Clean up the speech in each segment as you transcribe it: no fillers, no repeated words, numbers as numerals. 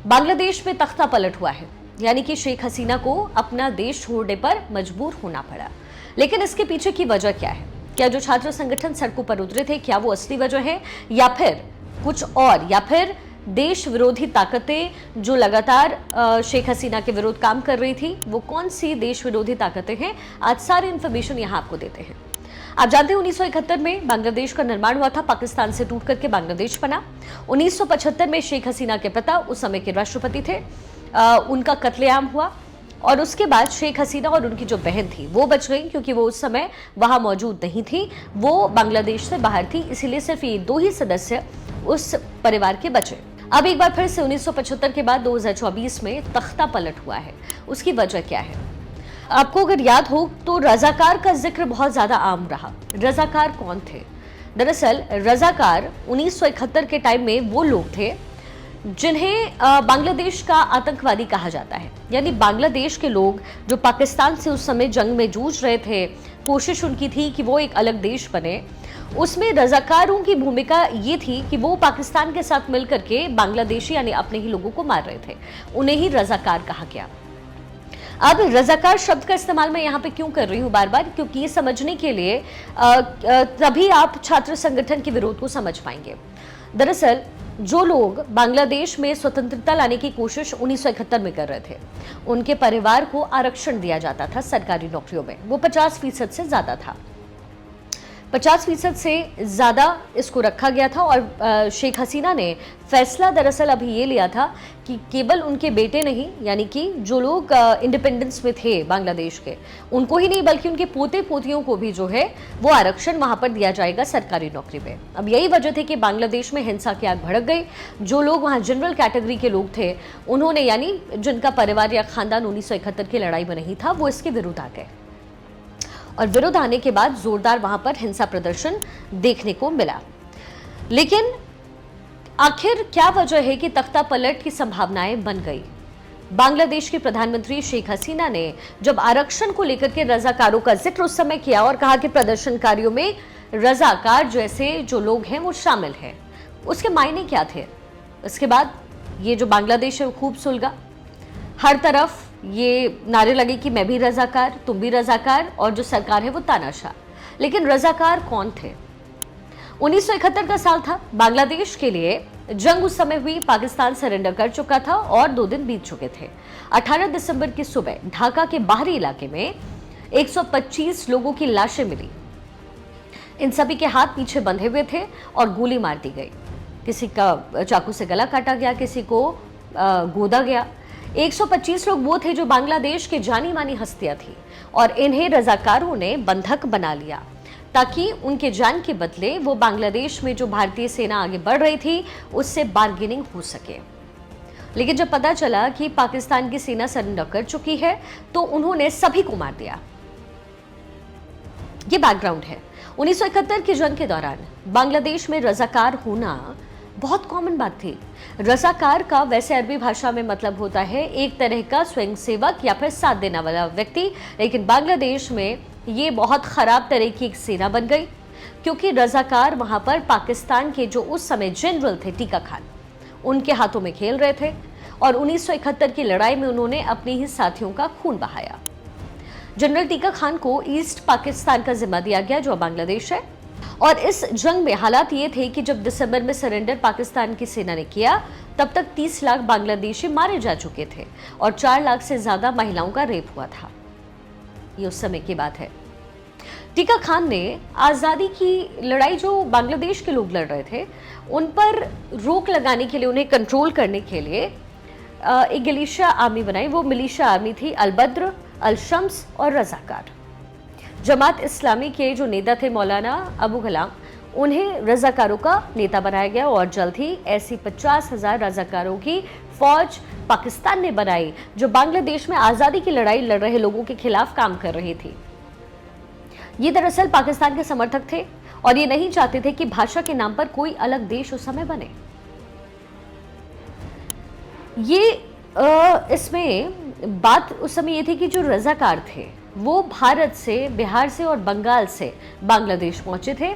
बांग्लादेश में तख्ता पलट हुआ है, यानी कि शेख हसीना को अपना देश छोड़ने पर मजबूर होना पड़ा। लेकिन इसके पीछे की वजह क्या है? क्या जो छात्र संगठन सड़कों पर उतरे थे, क्या वो असली वजह है, या फिर कुछ और, या फिर देश विरोधी ताकतें जो लगातार शेख हसीना के विरुद्ध काम कर रही थी, वो कौन सी देश विरोधी ताकतें हैं? आज सारी इंफॉर्मेशन यहां आपको देते हैं। आप जानते हैं 1971 में बांग्लादेश का निर्माण हुआ था, पाकिस्तान से टूट करके बांग्लादेश बना। 1975 में शेख हसीना के पिता उस समय के राष्ट्रपति थे, उनका कत्लेआम हुआ और उसके बाद शेख हसीना और उनकी जो बहन थी वो बच गई, क्योंकि वो उस समय वहां मौजूद नहीं थी, वो बांग्लादेश से बाहर थी, इसीलिए सिर्फ ये 2 ही सदस्य उस परिवार के बचे। अब एक बार फिर से 1975 के बाद 2024 में तख्ता पलट हुआ है। उसकी वजह क्या है? आपको अगर याद हो तो रजाकार का जिक्र बहुत ज्यादा आम रहा। रजाकार कौन थे? दरअसल रजाकार 1971 के टाइम में वो लोग थे जिन्हें बांग्लादेश का आतंकवादी कहा जाता है। यानी बांग्लादेश के लोग जो पाकिस्तान से उस समय जंग में जूझ रहे थे, कोशिश उनकी थी कि वो एक अलग देश बने, उसमें रजाकारों की भूमिका ये थी कि वो पाकिस्तान के साथ मिलकर के बांग्लादेशी यानी अपने ही लोगों को मार रहे थे। उन्हें ही रजाकार कहा गया। अब रजाकार शब्द का इस्तेमाल मैं यहाँ पे क्यों कर रही हूँ बार बार? क्योंकि ये समझने के लिए तभी आप छात्र संगठन के विरोध को समझ पाएंगे। दरअसल जो लोग बांग्लादेश में स्वतंत्रता लाने की कोशिश 1971 में कर रहे थे, उनके परिवार को आरक्षण दिया जाता था सरकारी नौकरियों में। वो 50% से ज्यादा था, 50% से ज़्यादा इसको रखा गया था। और शेख हसीना ने फैसला दरअसल अभी ये लिया था कि केवल उनके बेटे नहीं, यानी कि जो लोग इंडिपेंडेंस में थे बांग्लादेश के, उनको ही नहीं बल्कि उनके पोते पोतियों को भी जो है वो आरक्षण वहाँ पर दिया जाएगा सरकारी नौकरी पे। अब यही वजह थी कि बांग्लादेश में हिंसा की आग भड़क गई। जो लोग वहाँ जनरल कैटेगरी के लोग थे, उन्होंने, यानी जिनका परिवार या खानदान 1971 की लड़ाई में नहीं था, वो इसके विरुद्ध आ गए। और विरोध आने के बाद जोरदार वहां पर हिंसा प्रदर्शन देखने को मिला। लेकिन आखिर क्या वजह है कि तख्ता पलट की संभावनाएं बन गई? बांग्लादेश की प्रधानमंत्री शेख हसीना ने जब आरक्षण को लेकर के रजाकारों का जिक्र उस समय किया और कहा कि प्रदर्शनकारियों में रजाकार जैसे जो लोग हैं वो शामिल हैं, उसके मायने क्या थे? इसके बाद ये जो बांग्लादेश है वो खूब सुलगा। हर तरफ ये नारे लगे कि मैं भी रजाकार, तुम भी रजाकार, और जो सरकार है वो तानाशाह। लेकिन रजाकार कौन थे? 1971 का साल था, बांग्लादेश के लिए जंग उस समय हुई, पाकिस्तान सरेंडर कर चुका था और 2 दिन बीत चुके थे। 18 दिसंबर की सुबह ढाका के बाहरी इलाके में 125 लोगों की लाशें मिली। इन सभी के हाथ पीछे बंधे हुए थे और गोली मार दी गई। किसी का चाकू से गला काटा गया, किसी को गोदा गया। 125 लोग वो थे जो बांग्लादेश के जानी मानी हस्तियां थी और इन्हें रजाकारों ने बंधक बना लिया ताकि उनके जान के बदले वो बांग्लादेश में जो भारतीय सेना आगे बढ़ रही थी उससे बार्गेनिंग हो सके। लेकिन जब पता चला कि पाकिस्तान की सेना सरेंडर कर चुकी है तो उन्होंने सभी को मार दिया। ये बैकग्राउंड है। 1971 की जंग के दौरान बांग्लादेश में रजाकार होना बहुत कॉमन बात थी। रजाकार का वैसे अरबी भाषा में मतलब होता है एक तरह का स्वयंसेवक या फिर साथ देने वाला व्यक्ति, लेकिन बांग्लादेश में ये बहुत खराब तरह की एक सेना बन गई, क्योंकि रजाकार वहां पर पाकिस्तान के जो उस समय जनरल थे टीका खान, उनके हाथों में खेल रहे थे और 1971 की लड़ाई में उन्होंने अपने ही साथियों का खून बहाया। जनरल टीका खान को ईस्ट पाकिस्तान का जिम्मा दिया गया जो बांग्लादेश है। और इस जंग में हालात ये थे कि जब दिसंबर में सरेंडर पाकिस्तान की सेना ने किया, तब तक 30 लाख बांग्लादेशी मारे जा चुके थे और 4 लाख से ज्यादा महिलाओं का रेप हुआ था। ये उस समय की बात है। टीका खान ने आज़ादी की लड़ाई जो बांग्लादेश के लोग लड़ रहे थे उन पर रोक लगाने के लिए, उन्हें कंट्रोल करने के लिए एक मिलिशिया आर्मी बनाई। वो मिलिशिया आर्मी थी अल-बद्र, अल-शम्स और रजाकार। जमात इस्लामी के जो नेता थे मौलाना अबू गुलाम, उन्हें रजाकारों का नेता बनाया गया और जल्द ही ऐसी 50,000 रजाकारों की फौज पाकिस्तान ने बनाई जो बांग्लादेश में आज़ादी की लड़ाई लड़ रहे लोगों के खिलाफ काम कर रही थी। ये दरअसल पाकिस्तान के समर्थक थे और ये नहीं चाहते थे कि भाषा के नाम पर कोई अलग देश उस समय बने। ये इसमें बात उस समय ये थी कि जो रजाकार थे वो भारत से, बिहार से और बंगाल से बांग्लादेश पहुंचे थे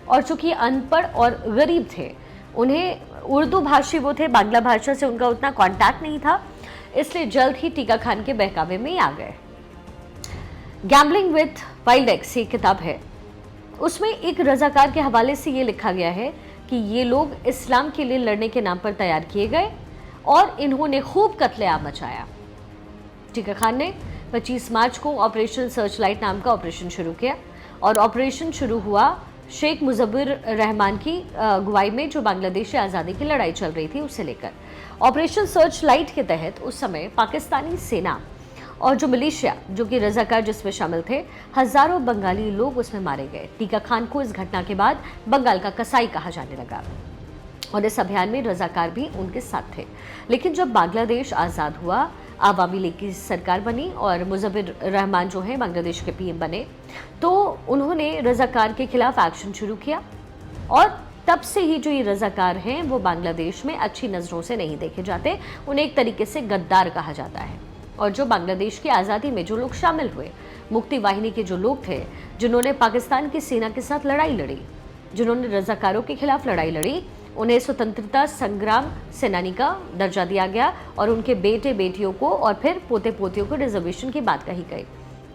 और चूंकि अनपढ़ और गरीब थे, उन्हें उर्दू भाषी वो थे, बांग्ला भाषा से उनका उतना कांटेक्ट नहीं था, इसलिए जल्द ही टीका खान के बहकावे में ही आ गए। गैम्बलिंग विथ वाइल्ड एग्स ये किताब है, उसमें एक रजाकार के हवाले से ये लिखा गया है कि ये लोग इस्लाम के लिए लड़ने के नाम पर तैयार किए गए और इन्होंने खूब कत्लेआम मचाया। टीका खान ने 25 मार्च को ऑपरेशन सर्चलाइट नाम का ऑपरेशन शुरू किया और ऑपरेशन शुरू हुआ शेख मुजब्बिर रहमान की अगुवाई में, जो बांग्लादेश से आज़ादी की लड़ाई चल रही थी उससे लेकर। ऑपरेशन सर्चलाइट के तहत उस समय पाकिस्तानी सेना और जो मिलिशिया, जो कि रजाकार जिसमें शामिल थे, हजारों बंगाली लोग उसमें मारे गए। टीका खान को इस घटना के बाद बंगाल का कसाई कहा जाने लगा और इस अभियान में रजाकार भी उनके साथ थे। लेकिन जब बांग्लादेश आज़ाद हुआ, आवामी लीग की सरकार बनी और मुजब्बिर रहमान जो है बांग्लादेश के पीएम बने, तो उन्होंने रजाकार के खिलाफ एक्शन शुरू किया और तब से ही जो ये रजाकार हैं वो बांग्लादेश में अच्छी नज़रों से नहीं देखे जाते, उन्हें एक तरीके से गद्दार कहा जाता है। और जो बांग्लादेश की आज़ादी में जो लोग शामिल हुए, मुक्ति वाहिनी के जो लोग थे, जिन्होंने पाकिस्तान की सेना के साथ लड़ाई लड़ी, जिन्होंने रजाकारों के खिलाफ लड़ाई लड़ी, उन्हें स्वतंत्रता संग्राम सेनानी का दर्जा दिया गया और उनके बेटे बेटियों को और फिर पोते पोतियों को रिजर्वेशन की बात कही गई।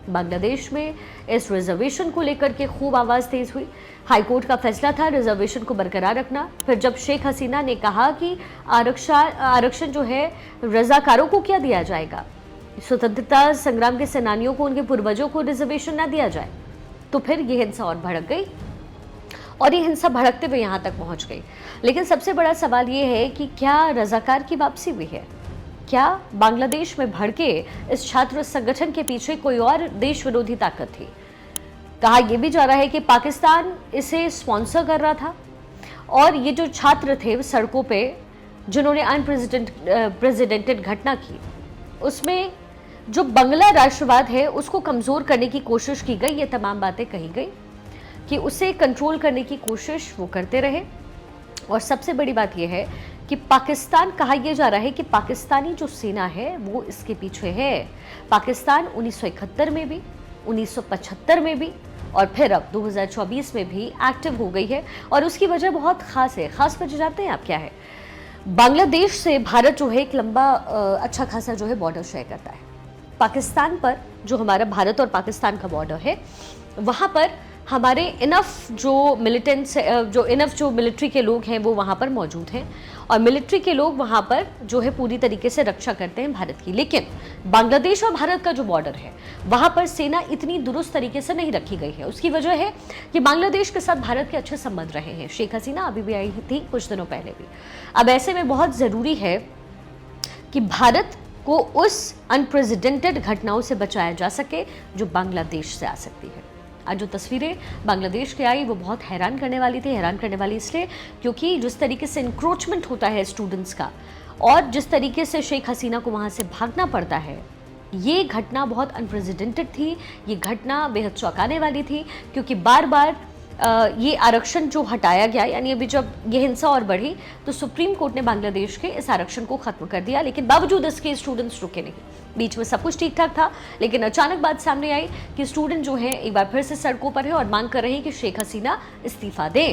बांग्लादेश में इस रिजर्वेशन को लेकर के खूब आवाज़ तेज हुई। हाईकोर्ट का फैसला था रिजर्वेशन को बरकरार रखना। फिर जब शेख हसीना ने कहा कि आरक्षण जो है रजाकारों को क्या दिया जाएगा, स्वतंत्रता संग्राम के सेनानियों को, उनके पूर्वजों को रिजर्वेशन ना दिया जाए, तो फिर ये हिंसा और भड़क गई और ये हिंसा भड़कते हुए यहाँ तक पहुँच गई। लेकिन सबसे बड़ा सवाल ये है कि क्या रजाकार की वापसी हुई है? क्या बांग्लादेश में भड़के इस छात्र संगठन के पीछे कोई और देश विरोधी ताकत थी? कहा यह भी जा रहा है कि पाकिस्तान इसे स्पॉन्सर कर रहा था और ये जो छात्र थे सड़कों पे जिन्होंने अनप्रेसिडेंटेड घटना की, उसमें जो बंगला राष्ट्रवाद है उसको कमज़ोर करने की कोशिश की गई। ये तमाम बातें कही गई कि उसे कंट्रोल करने की कोशिश वो करते रहे। और सबसे बड़ी बात यह है कि पाकिस्तान, कहा यह जा रहा है कि पाकिस्तानी जो सेना है वो इसके पीछे है। पाकिस्तान 1971 में भी, 1975 में भी और फिर अब 2024 में भी एक्टिव हो गई है और उसकी वजह बहुत ख़ास है। ख़ास वजह जानते हैं आप क्या है? बांग्लादेश से भारत जो है एक लंबा अच्छा खासा जो है बॉर्डर शेयर करता है। पाकिस्तान पर जो हमारा भारत और पाकिस्तान का बॉर्डर है, वहाँ पर हमारे इनफ जो मिलिट्री के लोग हैं वो वहाँ पर मौजूद हैं और मिलिट्री के लोग वहाँ पर जो है पूरी तरीके से रक्षा करते हैं भारत की। लेकिन बांग्लादेश और भारत का जो बॉर्डर है वहाँ पर सेना इतनी दुरुस्त तरीके से नहीं रखी गई है। उसकी वजह है कि बांग्लादेश के साथ भारत के अच्छे संबंध रहे हैं। शेख हसीना अभी भी आई थी कुछ दिनों पहले भी। अब ऐसे में बहुत ज़रूरी है कि भारत को उस अनप्रेसिडेंटेड घटनाओं से बचाया जा सके जो बांग्लादेश से आ सकती है। आज जो तस्वीरें बांग्लादेश की आई वो बहुत हैरान करने वाली थी। हैरान करने वाली इसलिए क्योंकि जिस तरीके से इंक्रोचमेंट होता है स्टूडेंट्स का और जिस तरीके से शेख हसीना को वहाँ से भागना पड़ता है, ये घटना बहुत अनप्रेसिडेंटेड थी। ये घटना बेहद चौंकाने वाली थी क्योंकि बार बार ये आरक्षण जो हटाया गया, यानी अभी जब ये हिंसा और बढ़ी तो सुप्रीम कोर्ट ने बांग्लादेश के इस आरक्षण को खत्म कर दिया, लेकिन बावजूद इसके स्टूडेंट्स रुके नहीं। बीच में सब कुछ ठीक ठाक था, लेकिन अचानक बात सामने आई कि स्टूडेंट जो हैं एक बार फिर से सड़कों पर है और मांग कर रहे हैं कि शेख हसीना इस्तीफा दे।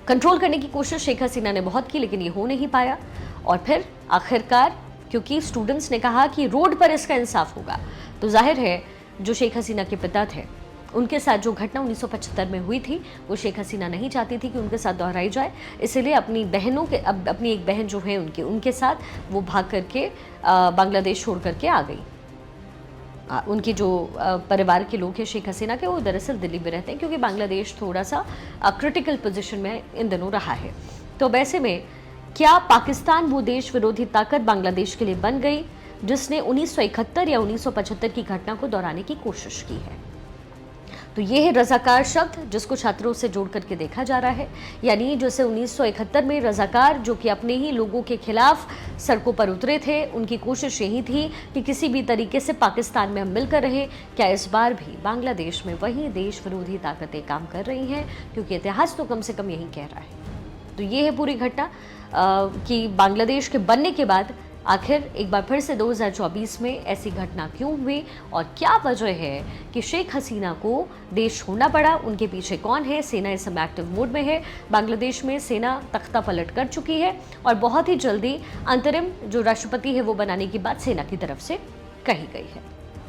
कंट्रोल करने की कोशिश शेख हसीना ने बहुत की, लेकिन ये हो नहीं पाया और फिर आखिरकार क्योंकि स्टूडेंट्स ने कहा कि रोड पर इसका इंसाफ होगा, तो जाहिर है जो शेख हसीना के पिता थे उनके साथ जो घटना 1975 में हुई थी वो शेख हसीना नहीं चाहती थी कि उनके साथ दोहराई जाए। इसलिए अपनी बहनों के अपनी एक बहन जो है उनके साथ वो भाग करके बांग्लादेश छोड़ करके आ गई। उनकी जो परिवार के लोग हैं शेख हसीना के, वो दरअसल दिल्ली में रहते हैं क्योंकि बांग्लादेश थोड़ा सा क्रिटिकल पोजीशन में इन दिनों रहा है। तो वैसे में क्या पाकिस्तान वो देश विरोधी ताकत बांग्लादेश के लिए बन गई जिसने 1971 या 1975 की घटना को दोहराने की कोशिश की है? तो ये है रजाकार शब्द जिसको छात्रों से जोड़ करके देखा जा रहा है। यानी जैसे 1971 में रजाकार जो कि अपने ही लोगों के खिलाफ सड़कों पर उतरे थे, उनकी कोशिश यही थी कि किसी भी तरीके से पाकिस्तान में हम मिलकर रहें। क्या इस बार भी बांग्लादेश में वही देश विरोधी ताकतें काम कर रही हैं? क्योंकि इतिहास तो कम से कम यही कह रहा है। तो ये है पूरी घटना कि बांग्लादेश के बनने के बाद आखिर एक बार फिर से 2024 में ऐसी घटना क्यों हुई और क्या वजह है कि शेख हसीना को देश छोड़ना पड़ा? उनके पीछे कौन है? सेना इस समय एक्टिव मोड में है। बांग्लादेश में सेना तख्ता पलट कर चुकी है और बहुत ही जल्दी अंतरिम जो राष्ट्रपति है वो बनाने की बात सेना की तरफ से कही गई है।